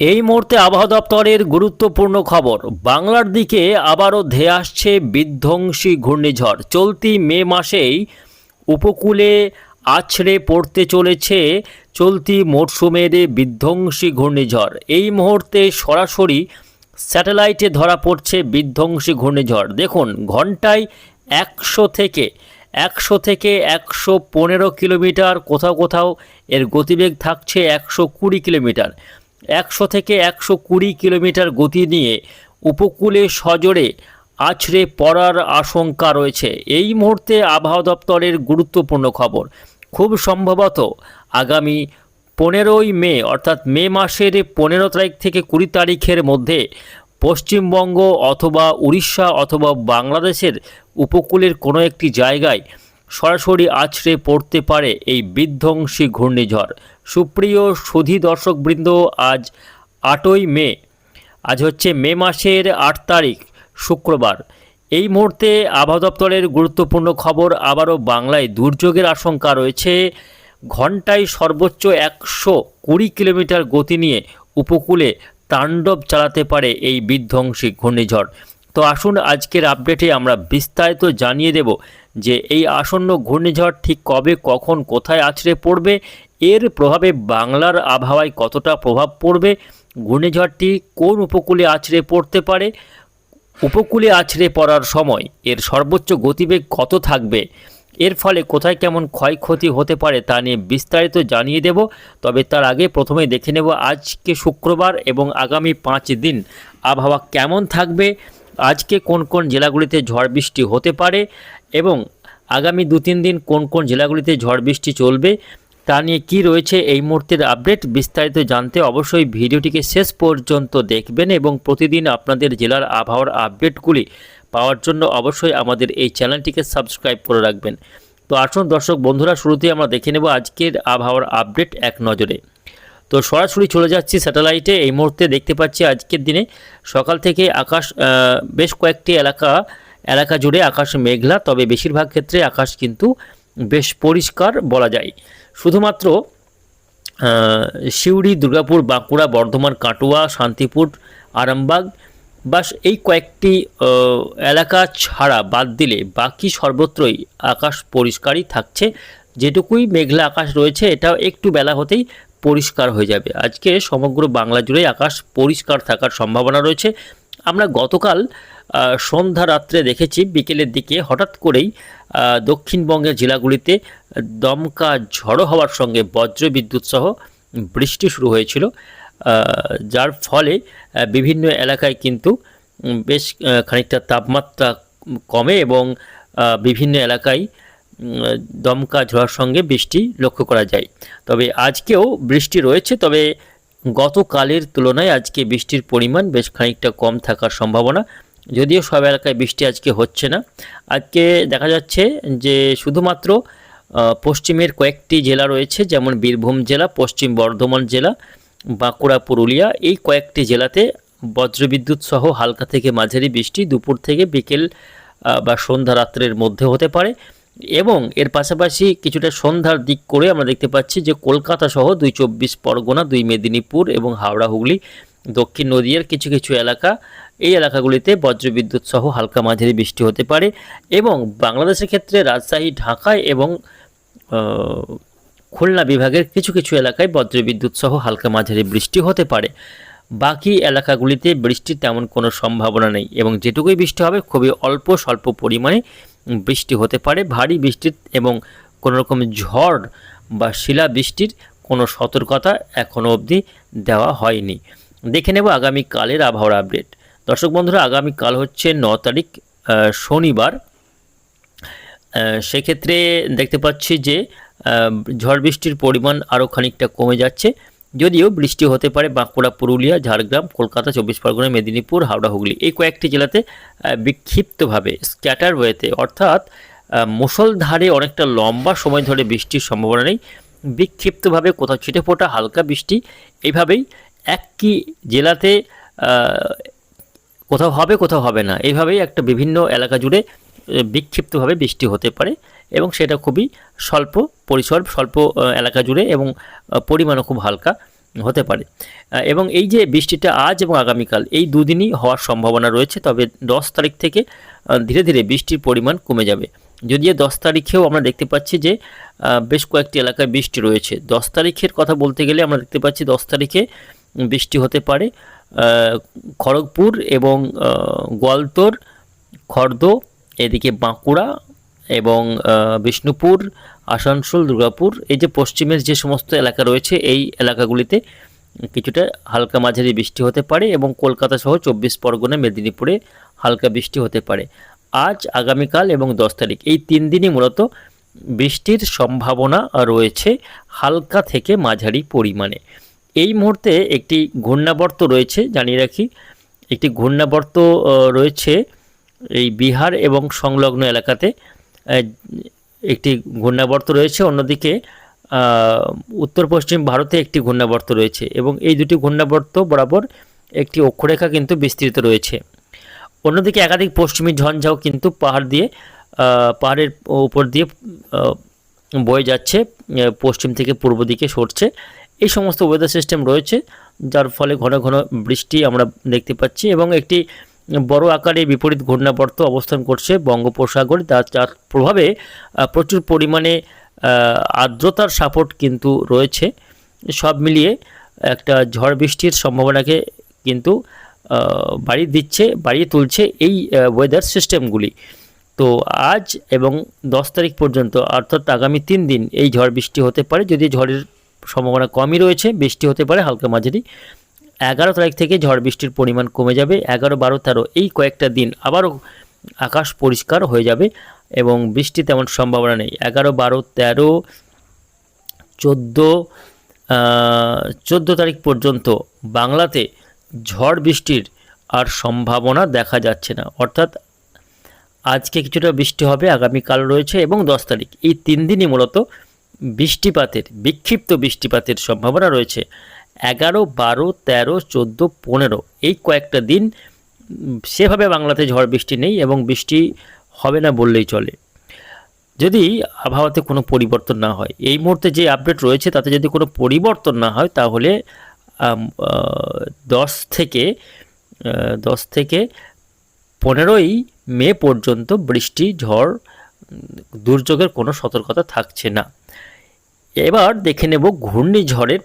এই মুহূর্তে আবহাওয়া দপ্তরের গুরুত্বপূর্ণ খবর। বাংলার দিকে আবারও ধেয়ে আসছে বিধ্বংসী ঘূর্ণিঝড়। চলতি মে মাসেই উপকূলে আছড়ে পড়তে চলেছে চলতি মরশুমের বিধ্বংসী ঘূর্ণিঝড়। এই মুহূর্তে সরাসরি স্যাটেলাইটে ধরা পড়ছে বিধ্বংসী ঘূর্ণিঝড়। দেখুন, ঘন্টায় 100 থেকে 115 কিলোমিটার, কোথাও কোথাও এর গতিবেগ থাকছে 120 কিলোমিটার। 100 থেকে 120 কিলোমিটার গতি নিয়ে উপকূলে সজোরে আছড়ে পড়ার আশঙ্কা রয়েছে। এই মুহূর্তে আবহাওয়া দপ্তরের গুরুত্বপূর্ণ খবর, খুব সম্ভবত আগামী 15ই মে অর্থাৎ মে মাসের 15 তারিখ থেকে 20 তারিখের মধ্যে পশ্চিমবঙ্গ অথবা উড়িষ্যা অথবা বাংলাদেশের উপকূলের কোনো একটি জায়গায় সরাসরি আছড়ে পড়তে পারে এই বিধ্বংসী ঘূর্ণিঝড়। সুপ্রিয় সুধী দর্শকবৃন্দ, আজ 8ই মে, আজ হচ্ছে মে মাসের 8 তারিখ শুক্রবার। এই মুহূর্তে আবহাওয়া দপ্তরের গুরুত্বপূর্ণ খবর, আবারও বাংলায় দুর্যোগের আশঙ্কা রয়েছে। ঘন্টায় সর্বোচ্চ 120 কিলোমিটার গতি নিয়ে উপকূলে তাণ্ডব চালাতে পারে এই বিধ্বংসী ঘূর্ণিঝড়। তো আসুন আজকের আপডেটে আমরা বিস্তারিত জানিয়ে দেব যে এই আসন্ন ঘূর্ণিঝড় ঠিক কবে, কখন, কোথায় আছড়ে পড়বে, এর প্রভাবে বাংলার আবহাওয়ায় কতটা প্রভাব পড়বে, ঘূর্ণিঝড়টি কোন উপকূলে আছড়ে পড়তে পারে, উপকূলে আছড়ে পড়ার সময় এর সর্বোচ্চ গতিবেগ কত থাকবে, এর ফলে কোথায় কেমন ক্ষয়ক্ষতি হতে পারে তা নিয়ে বিস্তারিত জানিয়ে দেব। তবে তার আগে প্রথমে দেখে নেব আজকে শুক্রবার এবং আগামী 5 দিন আবহাওয়া কেমন থাকবে, আজকে কোন কোন জেলাগুলিতে ঝড় বৃষ্টি হতে পারে এবং আগামী 2-3 দিন কোন কোন জেলাগুলিতে ঝড় বৃষ্টি চলবে, তা নিয়ে কী রয়েছে এই মুহূর্তের আপডেট। বিস্তারিত জানতে অবশ্যই ভিডিওটিকে শেষ পর্যন্ত দেখবেন এবং প্রতিদিন আপনাদের জেলার আবহাওয়ার আপডেটগুলি পাওয়ার জন্য অবশ্যই আমাদের এই চ্যানেলটিকে সাবস্ক্রাইব করে রাখবেন। তো আসুন দর্শক বন্ধুরা, শুরুতেই আমরা দেখে নেব আজকের আবহাওয়ার আপডেট এক নজরে। তো সরাসরি চলে যাচ্ছি স্যাটেলাইটে। এই মুহূর্তে দেখতে পাচ্ছি আজকের দিনে সকাল থেকে আকাশ বেশ কয়েকটি এলাকা জুড়ে আকাশ মেঘলা, তবে বেশিরভাগ ক্ষেত্রে আকাশ কিন্তু বেশ পরিষ্কার বলা যায়। শুধুমাত্র সিউড়ি, দুর্গাপুর, বাঁকুড়া, বর্ধমান, কাটোয়া, শান্তিপুর, আরামবাগ বাস এই কয়েকটি এলাকা ছাড়া বাদ দিলে বাকি সর্বত্রই আকাশ পরিষ্কারই থাকছে। যেটুকুই মেঘলা আকাশ রয়েছে এটাও একটু বেলা হতেই পরিষ্কার হয়ে যাবে। আজকে সমগ্র বাংলা জুড়ে আকাশ পরিষ্কার থাকার সম্ভাবনা রয়েছে। আমরা গতকাল সন্ধ্যা রাত্রে দেখেছি বিকেলের দিকে হঠাৎ করেই দক্ষিণবঙ্গের জেলাগুলিতে দমকা ঝড়ো হওয়ার সঙ্গে বজ্রবিদ্যুৎ সহ বৃষ্টি শুরু হয়েছিল, যার ফলে বিভিন্ন এলাকায় কিন্তু বেশ খানিকটা তাপমাত্রা কমে এবং বিভিন্ন এলাকায় দমকা ঝড়ের সঙ্গে বৃষ্টি লক্ষ্য করা যায়। তবে আজকেও বৃষ্টি রয়েছে, তবে গতকালের তুলনায় আজকে বৃষ্টির পরিমাণ বেশ খানিকটা কম থাকার সম্ভাবনা, যদিও সব এলাকায় বৃষ্টি আজকে হচ্ছে না। আজকে দেখা যাচ্ছে যে শুধুমাত্র পশ্চিমের কয়েকটি জেলা রয়েছে, যেমন বীরভূম জেলা, পশ্চিম বর্ধমান জেলা, বাঁকুড়া, পুরুলিয়া, এই কয়েকটি জেলাতে বজ্রবিদ্যুৎ সহ হালকা থেকে মাঝারি বৃষ্টি দুপুর থেকে বিকেল বা সন্ধ্যা রাত্রের মধ্যে হতে পারে। এবং এর পাশাপাশি কিছুটা সন্ধ্যার দিক করে আমরা দেখতে পাচ্ছি যে কলকাতা সহ 2 24 পরগনা, 2 মেদিনীপুর এবং হাওড়া, হুগলি, দক্ষিণ নদিয়ার কিছু কিছু এলাকা, এই এলাকাগুলিতে বজ্রবিদ্যুৎ সহ হালকা মাঝারি বৃষ্টি হতে পারে। এবং বাংলাদেশের ক্ষেত্রে রাজশাহী, ঢাকা এবং খুলনা বিভাগের কিছু কিছু এলাকায় বজ্রবিদ্যুৎ সহ হালকা মাঝারি বৃষ্টি হতে পারে। বাকি এলাকাগুলিতে বৃষ্টির তেমন কোনো সম্ভাবনা নেই এবং যেটুকুই বৃষ্টি হবে খুবই অল্প স্বল্প পরিমাণে বৃষ্টি হতে পারে। ভারী বৃষ্টির এবং কোনো রকম ঝড় বা শিলা বৃষ্টির কোনো সতর্কতা এখনও অবধি দেওয়া হয়নি। দেখে নেব আগামীকালের আবহাওয়ার আপডেট। দর্শক বন্ধুরা, আগামীকাল হচ্ছে 9 তারিখ শনিবার। সেক্ষেত্রে দেখতে পাচ্ছি যে ঝড় বৃষ্টির পরিমাণ আরও খানিকটা কমে যাচ্ছে, যদিও বৃষ্টি হতে পারে বাঁকুড়া, পুরুলিয়া, ঝাড়গ্রাম, কলকাতা, 24 পরগনা, মেদিনীপুর, হাওড়া, হুগলি, এই কয়েকটি জেলাতে বিক্ষিপ্তভাবে স্ক্যাটার ওয়েতে অর্থাৎ মুষলধারে অনেকটা লম্বা সময় ধরে বৃষ্টির সম্ভাবনা নেই। বিক্ষিপ্তভাবে কোথাও ছিটে ফোটা হালকা বৃষ্টি, এইভাবেই একই জেলাতে কোথাও হবে কোথাও হবে না, এইভাবেই একটা বিভিন্ন এলাকা জুড়ে বিক্ষিপ্তভাবে বৃষ্টি হতে পারে এবং সেটা খুবই স্বল্প পরিসর, স্বল্প এলাকা জুড়ে এবং পরিমাণও খুব হালকা। হতে পারে। এবং এই যে বৃষ্টিটা আজ এবং আগামীকাল এই দুদিনই হওয়ার সম্ভাবনা রয়েছে, তবে 10 তারিখ থেকে ধীরে ধীরে বৃষ্টির পরিমাণ কমে যাবে। যদিও 10 তারিখেও আমরা দেখতে পাচ্ছি যে বেশ কয়েকটি এলাকায় বৃষ্টি রয়েছে। 10 তারিখের কথা বলতে গেলে আমরা দেখতে পাচ্ছি 10 তারিখে বৃষ্টি হতে পারে খড়গপুর এবং গোয়ালতোড়, খর্দ, এদিকে বাঁকুড়া এবং বিষ্ণুপুর, আসানসোল, দুর্গাপুর, এই যে পশ্চিমের যে সমস্ত এলাকা রয়েছে এই এলাকাগুলিতে কিছুটা হালকা মাঝারি বৃষ্টি হতে পারে এবং কলকাতা সহ 24 পরগনা, মেদিনীপুরে হালকা বৃষ্টি হতে পারে। আজ, আগামীকাল এবং 10 তারিখ এই 3 দিনই মূলত বৃষ্টির সম্ভাবনা রয়েছে হালকা থেকে মাঝারি পরিমাণে। এই মুহূর্তে একটি ঘূর্ণাবর্ত রয়েছে, জানিয়ে রাখি একটি ঘূর্ণাবর্ত রয়েছে এই বিহার এবং সংলগ্ন এলাকাতে একটি ঘূর্ণাবর্ত রয়েছে, অন্যদিকে উত্তর পশ্চিম ভারতে একটি ঘূর্ণাবর্ত রয়েছে এবং এই দুটি ঘূর্ণাবর্ত বরাবর একটি অক্ষরেখা কিন্তু বিস্তৃত রয়েছে। অন্যদিকে একাধিক পশ্চিমী ঝঞ্ঝাও কিন্তু পাহাড়ের উপর দিয়ে বয়ে যাচ্ছে, পশ্চিম থেকে পূর্ব দিকে সরছে। এই সমস্ত ওয়েদার সিস্টেম রয়েছে, যার ফলে ঘন ঘন বৃষ্টি আমরা দেখতে পাচ্ছি এবং একটি বড় আকারে বিপরীত ঘূর্ণাবর্ত অবস্থান করছে বঙ্গোপসাগরে, যার প্রভাবে প্রচুর পরিমাণে আর্দ্রতার সাপোর্ট কিন্তু রয়েছে। সব মিলিয়ে একটা ঝড় বৃষ্টির সম্ভাবনাকে কিন্তু বাড়িয়ে তুলছে এই ওয়েদার সিস্টেমগুলি। তো আজ এবং 10 তারিখ পর্যন্ত অর্থাৎ আগামী 3 দিন এই ঝড় বৃষ্টি হতে পারে, যদি ঝড়ের সম্ভাবনা কমই রয়েছে, বৃষ্টি হতে পারে হালকা মাঝারি। 11 তারিখ থেকে ঝড় বৃষ্টির পরিমাণ কমে যাবে। 11, 12, 13 এই কয়েকটা দিন আবারও আকাশ পরিষ্কার হয়ে যাবে এবং বৃষ্টি তেমন সম্ভাবনা নেই। 11, 12, 13, 14 তারিখ পর্যন্ত বাংলাতে ঝড় বৃষ্টির আর সম্ভাবনা দেখা যাচ্ছে না। অর্থাৎ আজকে কিছুটা বৃষ্টি হবে, আগামীকাল রয়েছে এবং 10 তারিখ এই 3 দিনই মূলত বিক্ষিপ্ত বৃষ্টিপাতের সম্ভাবনা রয়েছে। 11, 12, 13, 14, 15 এই কয়েকটা দিন সেভাবে বাংলাতে ঝড় বৃষ্টি নেই এবং বৃষ্টি হবে না বললেই চলে, যদি আবহাওয়াতে কোনো পরিবর্তন না হয়। এই মুহূর্তে যে আপডেট রয়েছে তাতে যদি কোনো পরিবর্তন না হয় তাহলে 10 থেকে 15ই মে পর্যন্ত বৃষ্টি, ঝড়, দুর্যোগের কোনো সতর্কতা থাকছে না। এবার দেখে নেব ঘূর্ণিঝড়ের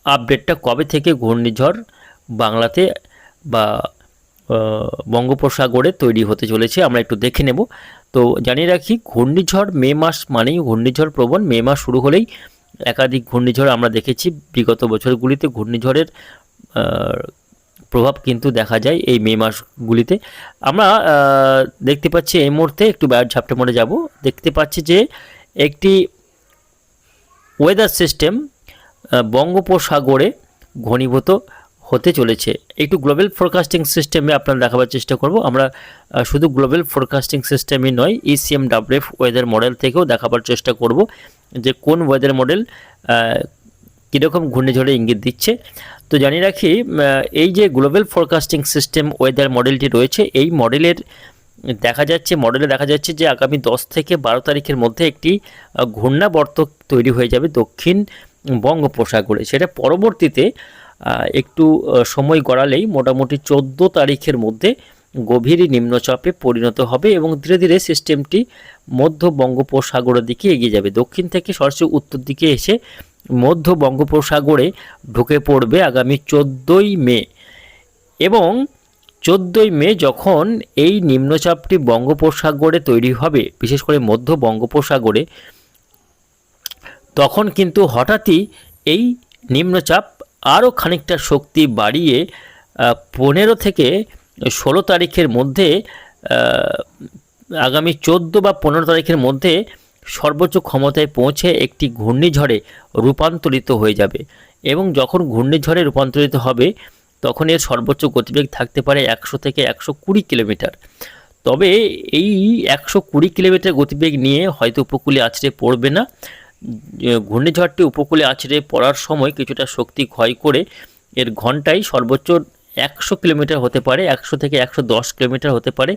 আপডেটটা, কবে থেকে ঘূর্ণিঝড় বাংলাতে বা বঙ্গোপসাগরে তৈরি হতে চলেছে আমরা একটু দেখে নেব। তো জানিয়ে রাখি, ঘূর্ণিঝড় মে মাস মানেই ঘূর্ণিঝড় প্রবণ। মে মাস শুরু হলেই একাধিক ঘূর্ণিঝড় আমরা দেখেছি বিগত বছরগুলিতে। ঘূর্ণিঝড়ের প্রভাব কিন্তু দেখা যায় এই মে মাসগুলিতে। আমরা দেখতে পাচ্ছি এই মুহূর্তে একটু ঝাপটে মোড়ে যাব, দেখতে পাচ্ছি যে একটি ওয়েদার সিস্টেম বঙ্গোপসাগরে ঘনীভূত হতে চলেছে। একটু গ্লোবাল ফোরকাস্টিং সিস্টেমে আপনারা দেখাবার চেষ্টা করব। আমরা শুধু গ্লোবাল ফোরকাস্টিং সিস্টেমই নয়, ECMWF ওয়েদার মডেল থেকেও দেখাবার চেষ্টা করব যে কোন ওয়েদার মডেল কীরকম ঘূর্ণিঝড়ে ইঙ্গিত দিচ্ছে। তো জানিয়ে রাখি, এই যে গ্লোবাল ফোরকাস্টিং সিস্টেম ওয়েদার মডেলটি রয়েছে, এই মডেলে দেখা যাচ্ছে যে আগামী 10 থেকে 12 তারিখের মধ্যে একটি ঘূর্ণাবর্ত তৈরি হয়ে যাবে দক্ষিণ বঙ্গোপসাগরে। সেটা পরবর্তীতে একটু সময় গড়ালেই মোটামুটি 14 তারিখের মধ্যে গভীর নিম্নচাপে পরিণত হবে এবং ধীরে ধীরে সিস্টেমটি মধ্য বঙ্গোপসাগরের দিকে এগিয়ে যাবে। দক্ষিণ থেকে সরাসরি উত্তর দিকে এসে মধ্য বঙ্গোপসাগরে ঢুকে পড়বে আগামী 14ই মে। এবং 14ই মে যখন এই নিম্নচাপটি বঙ্গোপসাগরে তৈরি হবে, বিশেষ করে মধ্য বঙ্গোপসাগরে, তখন কিন্তু হঠাৎই এই নিম্নচাপ আরও খানিকটা শক্তি বাড়িয়ে 15 থেকে 16 তারিখের মধ্যে, আগামী 14 বা 15 তারিখের মধ্যে সর্বোচ্চ ক্ষমতায় পৌঁছে একটি ঘূর্ণিঝড়ে রূপান্তরিত হয়ে যাবে। এবং যখন ঘূর্ণিঝড়ে রূপান্তরিত হবে তখন এর সর্বোচ্চ গতিবেগ থাকতে পারে 100 থেকে 120 কিলোমিটার। তবে এই 120 কিলোমিটার গতিবেগ নিয়ে হয়তো উপকূলে আছড়ে পড়বে না। ঘূর্ণিঝড়টি উপকূলে আছড়ে পড়ার সময় কিছুটা শক্তি ক্ষয় করে এর ঘন্টায় সর্বোচ্চ 100 কিলোমিটার হতে পারে, 100 থেকে 110 কিলোমিটার হতে পারে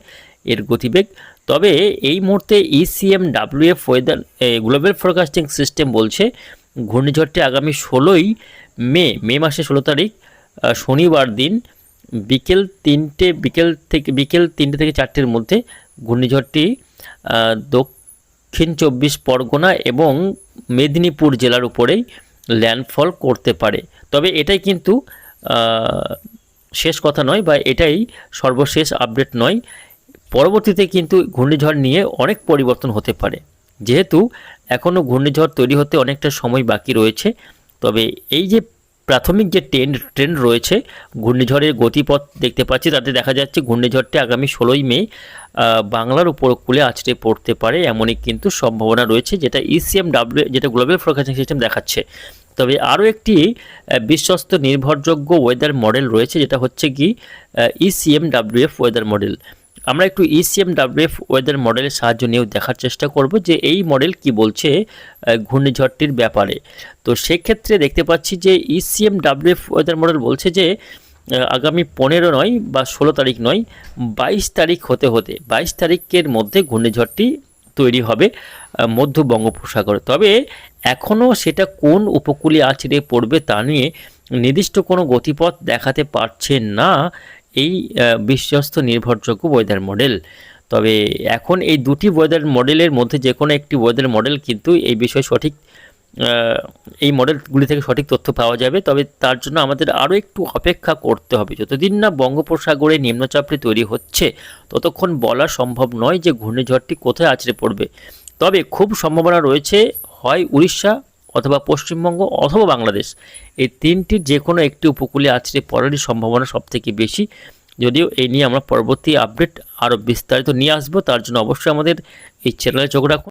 এর গতিবেগ। তবে এই মুহূর্তে ECMWF weather global forecasting system বলছে ঘূর্ণিঝড়টি আগামী 16ই মে মাসে 16 তারিখ শনিবার দিন বিকেল 3টে থেকে 4টের মধ্যে ঘূর্ণিঝড়টি দক্ষিণ 24 পরগনা এবং মেদিনীপুর জেলার উপরেই ল্যান্ডফল করতে পারে। তবে এটাই কিন্তু শেষ কথা নয়, বা এটাই সর্বশেষ আপডেট নয়। পরবর্তীতে কিন্তু ঘূর্ণিঝড় নিয়ে অনেক পরিবর্তন হতে পারে, যেহেতু এখনও ঘূর্ণিঝড় তৈরি হতে অনেকটা সময় বাকি রয়েছে। তবে এই যে প্রাথমিক যে ট্রেন্ড রয়েছে ঘূর্ণিঝড়ের গতিপথ দেখতে পাচ্ছি, তাতে দেখা যাচ্ছে ঘূর্ণিঝড়টি আগামী 16ই মে বাংলার উপকূলে আছড়ে পড়তে পারে, এমনই কিন্তু সম্ভাবনা রয়েছে, যেটা ECMW যেটা গ্লোবাল ফোরকাস্টিং সিস্টেম দেখাচ্ছে। তবে আরও একটি বিশ্বস্ত নির্ভরযোগ্য ওয়েদার মডেল রয়েছে, যেটা হচ্ছে কি ECMWF ওয়েদার মডেল। আমরা একটু ECMWF ওয়েদার মডেলের সাহায্য নিয়েও দেখার চেষ্টা করব যে এই মডেল কি বলছে ঘূর্ণিঝড়টির ব্যাপারে। তো সেক্ষেত্রে দেখতে পাচ্ছি যে ECMWF ওয়েদার মডেল বলছে যে আগামী 15 নয় বা 16 তারিখ নয়, 22 তারিখ হতে 22 তারিখের মধ্যে ঘূর্ণিঝড়টি তৈরি হবে মধ্য বঙ্গোপসাগরে। তবে এখনও সেটা কোন উপকূলে আছড়ে পড়বে তা নিয়ে নির্দিষ্ট কোনো গতিপথ দেখাতে পারছে না এই বিশ্বস্ত নির্ভরযোগ্য ওয়েদার মডেল। তবে এখন এই দুটি ওয়েদার মডেলের মধ্যে যে কোনো একটি ওয়েদার মডেল কিন্তু এই বিষয়ে সঠিক এই মডেলগুলি থেকে সঠিক তথ্য পাওয়া যাবে। তবে তার জন্য আমাদের আরও একটু অপেক্ষা করতে হবে। যতদিন না বঙ্গোপসাগরে নিম্নচাপটি তৈরি হচ্ছে ততক্ষণ বলা সম্ভব নয় যে ঘূর্ণিঝড়টি কোথায় আছড়ে পড়বে। তবে খুব সম্ভাবনা রয়েছে হয় উড়িষ্যা অথবা পশ্চিমবঙ্গ অথবা বাংলাদেশ, এই তিনটির যে কোনো একটি উপকূলে আছড়ে পড়ারই সম্ভাবনা সবথেকে বেশি। যদিও এই নিয়ে আমরা পরবর্তী আপডেট আরও বিস্তারিত নিয়ে আসবো, তার জন্য অবশ্যই আমাদের এই চ্যানেলে চোখ রাখুন।